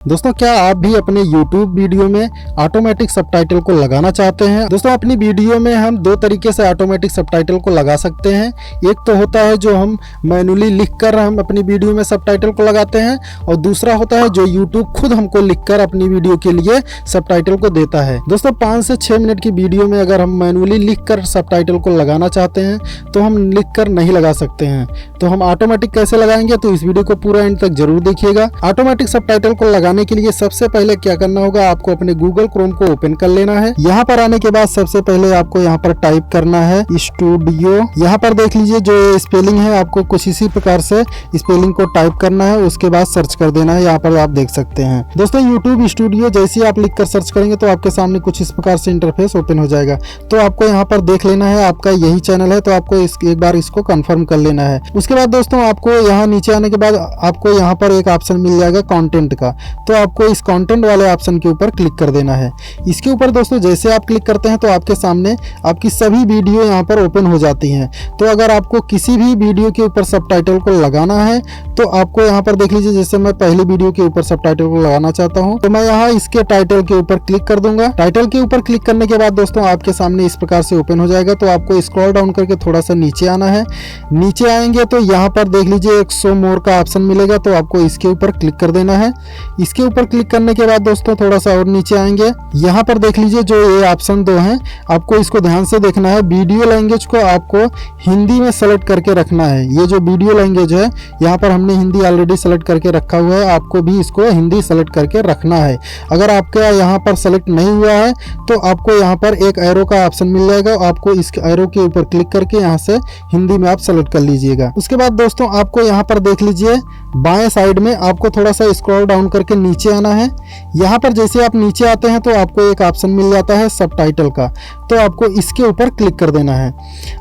दोस्तों, क्या आप भी अपने YouTube वीडियो में ऑटोमेटिक सबटाइटल को लगाना चाहते हैं? दोस्तों, अपनी वीडियो में हम दो तरीके से ऑटोमेटिक सबटाइटल को लगा सकते हैं। एक तो होता है जो हम मैनुअली लिखकर हम अपनी वीडियो में सबटाइटल को लगाते हैं, और दूसरा होता है जो YouTube खुद हमको लिखकर अपनी वीडियो के लिए सबटाइटल को देता है। दोस्तों, 5 से 6 मिनट की वीडियो में अगर हम मैनुअली लिखकर सबटाइटल को लगाना चाहते हैं तो हम लिखकर नहीं लगा सकते हैं। तो हम ऑटोमेटिक कैसे लगाएंगे, तो इस वीडियो को पूरा एंड तक जरूर देखिएगा। ऑटोमेटिक सबटाइटल को लगाने के लिए सबसे पहले क्या करना होगा, आपको अपने गूगल क्रोम को ओपन कर लेना है। यहाँ पर आने के बाद सबसे पहले आपको यहाँ पर टाइप करना है स्टूडियो। यहाँ पर देख लीजिए जो स्पेलिंग है, आपको कुछ इसी प्रकार से स्पेलिंग को टाइप करना है, उसके बाद सर्च कर देना है। यहाँ पर आप देख सकते हैं दोस्तों, यूट्यूब स्टूडियो जैसे आप लिख कर सर्च करेंगे तो आपके सामने कुछ इस प्रकार से इंटरफेस ओपन हो जाएगा। तो आपको यहाँ पर देख लेना है, आपका यही चैनल है, तो आपको एक बार इसको कंफर्म कर लेना है। उसके बाद दोस्तों, आपको यहाँ नीचे आने के बाद आपको यहाँ पर एक ऑप्शन मिल जाएगा कंटेंट का, तो आपको इस कंटेंट वाले ऑप्शन के ऊपर क्लिक कर देना है। इसके ऊपर दोस्तों जैसे आप क्लिक करते हैं तो आपके सामने आपकी सभी वीडियो यहाँ पर ओपन हो जाती हैं। तो अगर आपको किसी भी वीडियो के ऊपर सबटाइटल को लगाना है तो आपको यहाँ पर देख लीजिए, जैसे मैं पहली वीडियो के ऊपर सबटाइटल को लगाना चाहता हूँ तो मैं यहाँ इसके टाइटल के ऊपर क्लिक कर दूंगा। टाइटल के ऊपर क्लिक करने के बाद दोस्तों आपके सामने इस प्रकार से ओपन हो जाएगा। तो आपको स्क्रॉल डाउन करके थोड़ा सा नीचे आना है। नीचे आएंगे तो यहाँ पर देख लीजिए एक शो मोर का ऑप्शन मिलेगा, तो आपको इसके ऊपर क्लिक कर देना है। इसके ऊपर क्लिक करने के बाद दोस्तों थोड़ा सा और नीचे आएंगे, यहाँ पर देख लीजिए जो ये ऑप्शन दो हैं, आपको इसको ध्यान से देखना है। वीडियो लैंग्वेज को आपको हिंदी में सेलेक्ट करके रखना है। ये जो वीडियो लैंग्वेज है, यहाँ पर हमने हिंदी ऑलरेडी सेलेक्ट करके रखा हुआ है, आपको भी इसको हिंदी सेलेक्ट करके रखना है। अगर आपका यहाँ पर सेलेक्ट नहीं हुआ है तो आपको यहाँ पर एक एरो का ऑप्शन मिल जाएगा, आपको इस एरो के ऊपर क्लिक करके यहाँ से हिंदी में आप सेलेक्ट कर लीजिएगा। उसके बाद दोस्तों आपको यहाँ पर देख लीजिए बाएं साइड में आपको थोड़ा सा स्क्रॉल डाउन करके नीचे आना है। यहाँ पर जैसे आप नीचे आते हैं तो आपको एक ऑप्शन मिल जाता है सबटाइटल का, तो आपको इसके ऊपर क्लिक कर देना है।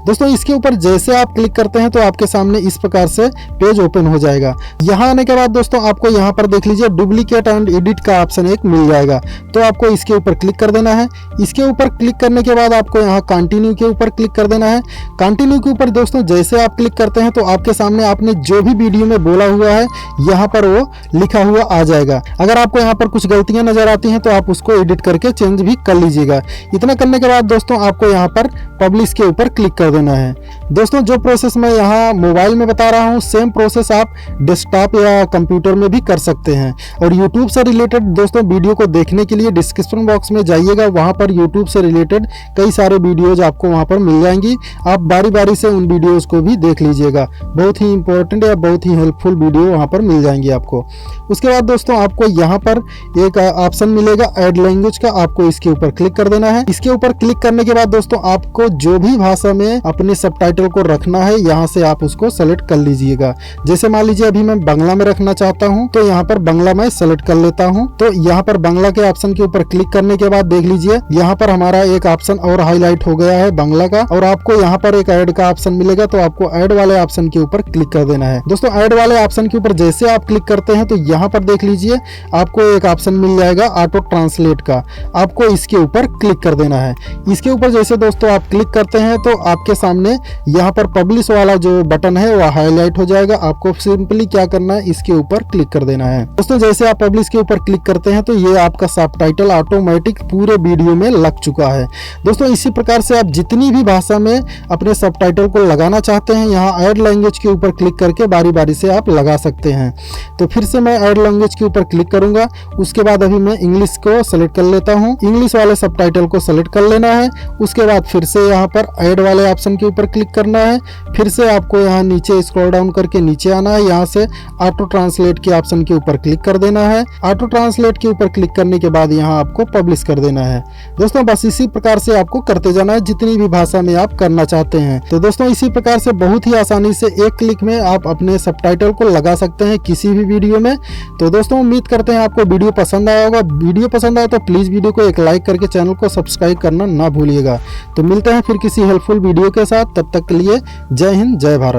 दोस्तों इसके ऊपर जैसे आप क्लिक करते हैं तो आपके सामने इस प्रकार से पेज ओपन हो जाएगा। यहाँ आने के बाद दोस्तों आपको यहाँ पर देख लीजिए डुप्लीकेट एंड एडिट का ऑप्शन एक मिल जाएगा, तो आपको इसके ऊपर क्लिक कर देना है। इसके ऊपर क्लिक करने के बाद आपको यहाँ कंटिन्यू के ऊपर क्लिक कर देना है। कंटिन्यू के ऊपर दोस्तों जैसे आप क्लिक करते हैं तो आपके सामने आपने जो भी वीडियो में बोला हुआ है यहाँ पर वो लिखा हुआ आ जाएगा। अगर आपको यहाँ पर कुछ गलतियां नजर आती हैं तो आप उसको एडिट करके चेंज भी कर लीजिएगा। इतना करने के बाद दोस्तों आपको यहाँ पर पब्लिश के ऊपर क्लिक कर देना है। दोस्तों जो प्रोसेस मैं यहाँ मोबाइल में बता रहा हूँ, सेम प्रोसेस आप डेस्कटॉप या कंप्यूटर में भी कर सकते हैं। और यूट्यूब से रिलेटेड दोस्तों वीडियो को देखने के लिए डिस्क्रिप्शन बॉक्स में जाइएगा, वहाँ पर यूट्यूब से रिलेटेड कई सारे वीडियोज आपको वहाँ पर मिल जाएंगी। आप बारी बारी से उन वीडियोज को भी देख लीजिएगा, बहुत ही इंपॉर्टेंट या बहुत ही हेल्पफुल वीडियो वहाँ पर मिल जाएंगी आपको। उसके बाद दोस्तों आपको यहाँ पर एक ऑप्शन मिलेगा ऐड लैंग्वेज का, आपको इसके ऊपर क्लिक कर देना है। इसके ऊपर क्लिक करने के बाद दोस्तों आपको जो भी भाषा में अपने सबटाइटल को रखना है यहाँ से आप उसको सेलेक्ट कर लीजिएगा। जैसे मान लीजिए अभी मैं बांग्ला में रखना चाहता हूँ तो यहाँ पर बांग्ला में सेलेक्ट कर लेता हूँ। तो यहाँ पर बांग्ला के ऑप्शन के ऊपर क्लिक करने के बाद देख लीजिए यहाँ पर हमारा एक ऑप्शन और हाईलाइट हो गया है बांग्ला का, और आपको यहाँ पर एक ऐड का ऑप्शन मिलेगा, तो आपको ऐड वाले ऑप्शन के ऊपर क्लिक कर देना है। दोस्तों ऐड वाले ऑप्शन के ऊपर जैसे आप क्लिक करते हैं तो यहाँ पर देख लीजिए आपको एक ऑप्शन मिल जाएगा ऑटो ट्रांसलेट का, आपको इसके ऊपर क्लिक कर देना है। इसके ऊपर जैसे दोस्तों आप क्लिक करते हैं तो आपके सामने यहाँ पर पब्लिश वाला जो बटन है वो हाईलाइट हो जाएगा। आपको सिंपली क्या करना है, इसके ऊपर क्लिक कर देना है। दोस्तों जैसे आप पब्लिश के ऊपर क्लिक करते हैं तो ये आपका सबटाइटल ऑटोमेटिक पूरे वीडियो में लग चुका है। दोस्तों इसी प्रकार से आप जितनी भी भाषा में अपने सबटाइटल को लगाना चाहते हैं, यहाँ ऐड लैंग्वेज के ऊपर क्लिक करके बारी बारी से आप लगा सकते हैं। तो फिर से मैं ऐड लैंग्वेज के ऊपर क्लिक करूंगा। उसके बाद अभी मैं इंग्लिश को सेलेक्ट कर लेता हूं, इंग्लिश वाले सबटाइटल को सेलेक्ट कर लेना है। उसके बाद फिर से यहाँ पर ऐड वाले ऑप्शन के ऊपर क्लिक करना है। फिर से आपको यहाँ नीचे स्क्रॉल डाउन करके नीचे आना है, यहाँ से ऑटो ट्रांसलेट के ऑप्शन के ऊपर क्लिक कर देना है। ऑटो ट्रांसलेट के ऊपर क्लिक करने के बाद यहाँ आपको पब्लिश कर देना है। दोस्तों बस इसी प्रकार से आपको करते जाना है जितनी भी भाषा में आप करना चाहते हैं। तो दोस्तों इसी प्रकार से बहुत ही आसानी से एक क्लिक में आप अपने सबटाइटल को लगा सकते हैं किसी भी वीडियो में। तो दोस्तों उम्मीद करते हैं आपको वीडियो पसंद आया होगा। वीडियो पसंद आया तो प्लीज वीडियो को एक लाइक करके चैनल को सब्सक्राइब करना ना भूलिएगा। तो मिलते हैं फिर किसी हेल्पफुल वीडियो के साथ, तब तक के लिए जय हिंद जय भारत।